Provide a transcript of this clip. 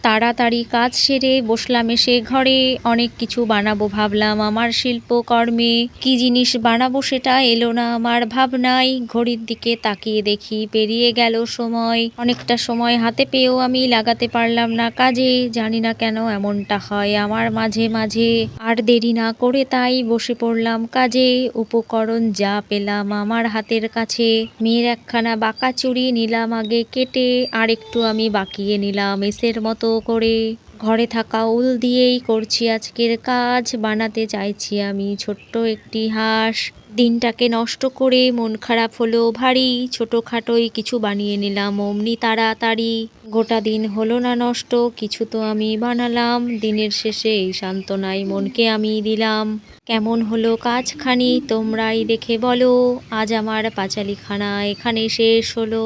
তাড়াতাড়ি কাজ সেরে বসলাম এসে ঘরে। অনেক কিছু বানাবো ভাবলাম আমার শিল্পকর্মে। কি জিনিস বানাবো সেটা এলো না আমার ভাবনায়। ঘড়ির দিকে তাকিয়ে দেখি পেরিয়ে গেল সময়। অনেকটা সময় হাতে পেয়েও আমি লাগাতে পারলাম না কাজে। জানি না কেন এমনটা হয় আমার মাঝে মাঝে। আর দেরি না করে তাই বসে পড়লাম কাজে। উপকরণ যা পেলাম আমার হাতের কাছে। মেয়ের একখানা বাঁকা চুড়ি নিলাম আগে কেটে, আর একটু আমি বাঁকিয়ে নিলাম এসের মতো করে। ঘরে থাকা উল দিয়েই করছি আজকের কাজ। বানাতে চাইছি আমি ছোট্ট একটি হাঁস। দিনটাকে নষ্ট করে মন খারাপ হলো ভারী। ছোটখাটোই কিছু বানিয়ে নিলাম অমনি তাড়াতাড়ি। গোটা দিন হলো না নষ্ট, কিছু তো আমি বানালাম। দিনের শেষে এই সান্ত্বনায় মনকে আমি দিলাম। কেমন হলো কাজখানি তোমরাই দেখে বলো। আজ আমার পাঁচালিখানা এখানে শেষ হলো।